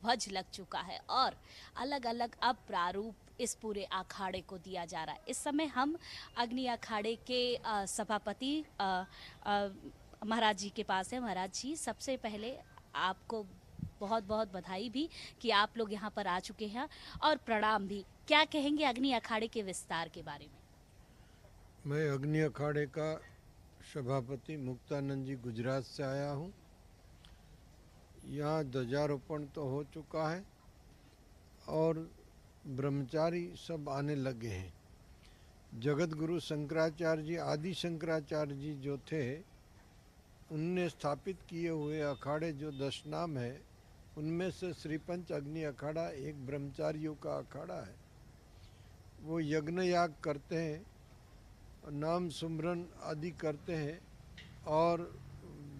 ध्वज लग चुका है और अलग अलग अब प्रारूप इस पूरे अखाड़े को दिया जा रहा है। इस समय हम अग्नि अखाड़े के सभापति महाराज जी के पास है। महाराज जी, सबसे पहले आपको बहुत बहुत बधाई भी कि आप लोग यहाँ पर आ चुके हैं और प्रणाम भी। क्या कहेंगे अग्नि अखाड़े के विस्तार के बारे में? मैं अग्नि अखाड़े का सभापति मुक्तानंद जी गुजरात से आया हूँ। यहाँ ध्वजारोपण तो हो चुका है और ब्रह्मचारी सब आने लगे हैं। जगत गुरु शंकराचार्य जी, आदि शंकराचार्य जी जो थे, उनने स्थापित किए हुए अखाड़े जो 10 नाम है, उनमें से श्रीपंच अग्नि अखाड़ा एक ब्रह्मचारियों का अखाड़ा है। वो यज्ञ याग करते हैं, नाम सुमरन आदि करते हैं और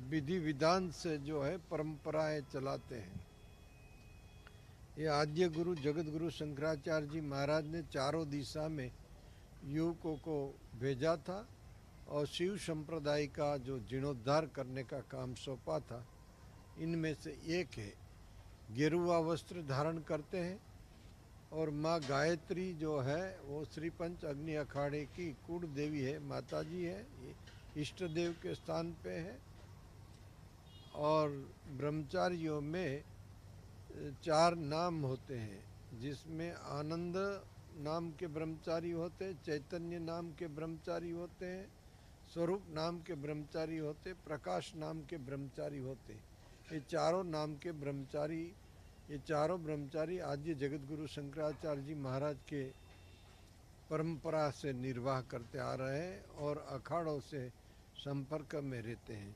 विधि विधान से जो है परंपराएं चलाते हैं। ये आद्य गुरु जगत गुरु शंकराचार्य जी महाराज ने चारों दिशा में युवकों को भेजा था और शिव संप्रदाय का जो जीर्णोद्धार करने का काम सौंपा था। इनमें से एक है, गेरुआ वस्त्र धारण करते हैं और माँ गायत्री जो है वो श्रीपंच अग्नि अखाड़े की कुल देवी है, माता जी है, इष्ट देव के स्थान पे है। और ब्रह्मचारियों में 4 नाम होते हैं, जिसमें आनंद नाम के ब्रह्मचारी होते हैं, चैतन्य नाम के ब्रह्मचारी होते हैं, स्वरूप नाम के ब्रह्मचारी होते, प्रकाश नाम के ब्रह्मचारी होते। ये चारों नाम के ब्रह्मचारी, ये चारों ब्रह्मचारी आद्य जगत गुरु शंकराचार्य जी महाराज के परंपरा से निर्वाह करते आ रहे हैं और अखाड़ों से संपर्क में रहते हैं।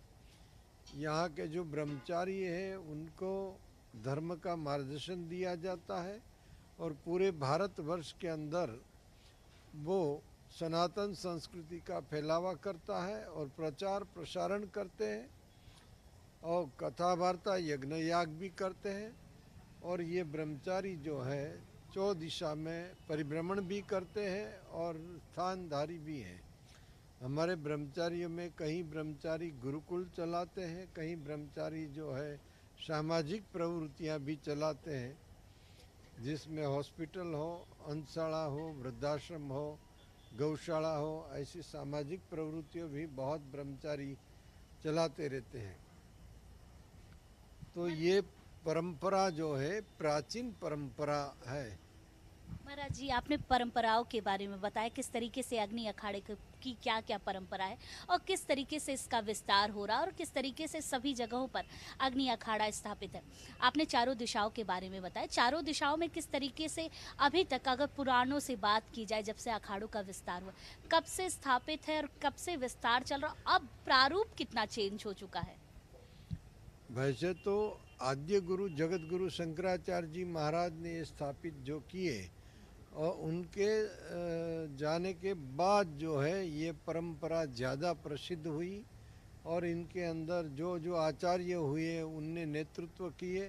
यहाँ के जो ब्रह्मचारी हैं उनको धर्म का मार्गदर्शन दिया जाता है और पूरे भारतवर्ष के अंदर वो सनातन संस्कृति का फैलावा करता है और प्रचार प्रसारण करते हैं और कथा वार्ता यज्ञ याग भी करते हैं। और ये ब्रह्मचारी जो है 4 दिशा में परिभ्रमण भी करते हैं और स्थानधारी भी हैं। हमारे ब्रह्मचारियों में कहीं ब्रह्मचारी गुरुकुल चलाते हैं, कहीं ब्रह्मचारी जो है सामाजिक प्रवृत्तियां भी चलाते हैं, जिसमें हॉस्पिटल हो, अंशशाला हो, वृद्धाश्रम हो, गौशाला हो, ऐसी सामाजिक प्रवृत्तियां भी बहुत ब्रह्मचारी चलाते रहते हैं। तो ये परंपरा जो है प्राचीन परंपरा है। महाराज जी, आपने परंपराओं के बारे में बताया, किस तरीके से अग्नि अखाड़े की क्या क्या परंपरा है और किस तरीके से इसका विस्तार हो रहा है और किस तरीके से सभी जगहों पर अग्नि अखाड़ा स्थापित है। आपने चारों दिशाओं के बारे में बताया, चारों दिशाओं में किस तरीके से अभी तक अगर पुराणों से बात की जाए, जब से अखाड़ों का विस्तार हुआ, कब से स्थापित है और कब से विस्तार चल रहा, अब प्रारूप कितना चेंज हो चुका है? वैसे तो आद्य गुरु जगत गुरु शंकराचार्य जी महाराज ने स्थापित जो किए और उनके जाने के बाद जो है ये परंपरा ज़्यादा प्रसिद्ध हुई और इनके अंदर जो जो आचार्य हुए उनने नेतृत्व किए।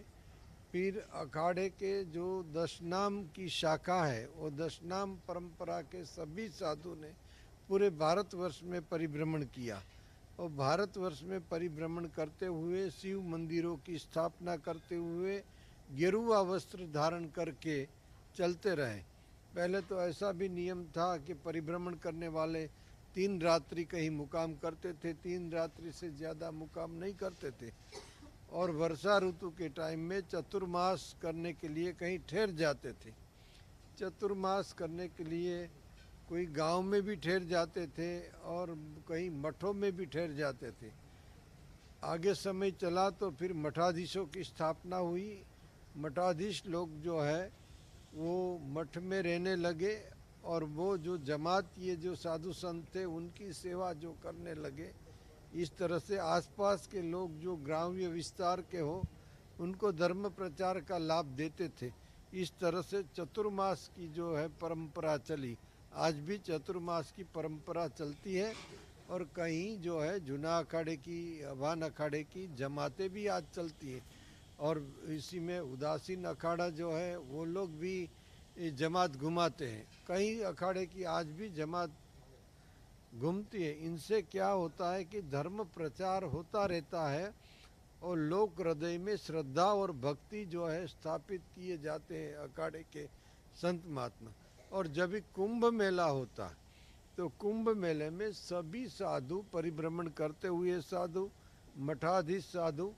फिर अखाड़े के जो 10 नाम की शाखा है, वो 10 नाम परंपरा के सभी साधु ने पूरे भारतवर्ष में परिभ्रमण किया और भारतवर्ष में परिभ्रमण करते हुए शिव मंदिरों की स्थापना करते हुए गेरुआ वस्त्र धारण करके चलते रहे। पहले तो ऐसा भी नियम था कि परिभ्रमण करने वाले 3 रात्रि कहीं मुकाम करते थे, 3 रात्रि से ज़्यादा मुकाम नहीं करते थे। और वर्षा ऋतु के टाइम में चतुर्मास करने के लिए कहीं ठहर जाते थे। चतुर्मास करने के लिए कोई गांव में भी ठहर जाते थे और कहीं मठों में भी ठहर जाते थे। आगे समय चला तो फिर मठाधीशों की स्थापना हुई। मठाधीश लोग जो है वो मठ में रहने लगे और वो जो जमात, ये जो साधु संत थे, उनकी सेवा जो करने लगे। इस तरह से आसपास के लोग जो ग्राम्य विस्तार के हो, उनको धर्म प्रचार का लाभ देते थे। इस तरह से चतुर्मास की जो है परंपरा चली। आज भी चतुर्मास की परंपरा चलती है और कहीं जो है जूना अखाड़े की, अभान अखाड़े की जमातें भी आज चलती हैं। और इसी में उदासीन अखाड़ा जो है वो लोग भी जमात घुमाते हैं। कई अखाड़े की आज भी जमात घूमती है। इनसे क्या होता है कि धर्म प्रचार होता रहता है और लोक हृदय में श्रद्धा और भक्ति जो है स्थापित किए जाते हैं अखाड़े के संत महात्मा। और जब भी कुंभ मेला होता है तो कुंभ मेले में सभी साधु परिभ्रमण करते हुए साधु, मठाधीश साधु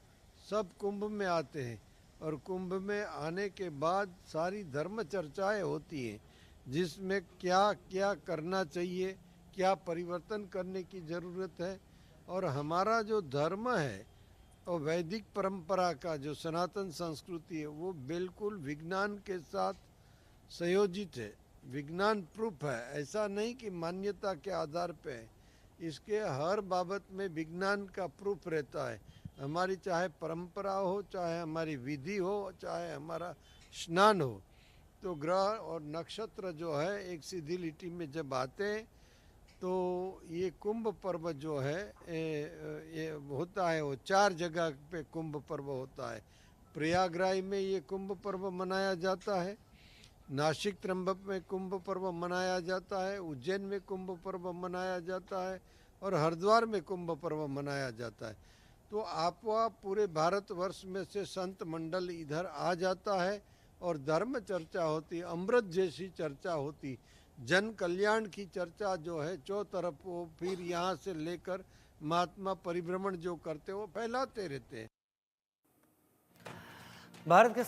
सब कुंभ में आते हैं। और कुंभ में आने के बाद सारी धर्म चर्चाएं होती हैं, जिसमें क्या क्या करना चाहिए, क्या परिवर्तन करने की ज़रूरत है। और हमारा जो धर्म है और वैदिक परंपरा का जो सनातन संस्कृति है वो बिल्कुल विज्ञान के साथ संयोजित है, विज्ञान प्रूफ है। ऐसा नहीं कि मान्यता के आधार पे है, इसके हर बाबत में विज्ञान का प्रूफ रहता है। हमारी चाहे परंपरा हो, चाहे हमारी विधि हो, चाहे हमारा स्नान हो, तो ग्रह और नक्षत्र जो है एक सीधी लिटी में जब आते हैं तो ये कुंभ पर्व जो है ये होता है, वो 4 जगह पे कुंभ पर्व होता है। प्रयागराज में ये कुंभ पर्व मनाया जाता है, नासिक त्र्यंबक में कुंभ पर्व मनाया जाता है, उज्जैन में कुंभ पर्व मनाया जाता है और हरिद्वार में कुंभ पर्व मनाया जाता है। तो आपवा पूरे भारतवर्ष में से संत मंडल इधर आ जाता है और धर्म चर्चा होती, अमृत जैसी चर्चा होती, जन कल्याण की चर्चा जो है चौतरफ वो फिर यहाँ से लेकर महात्मा परिभ्रमण जो करते वो फैलाते रहते हैं। भारत के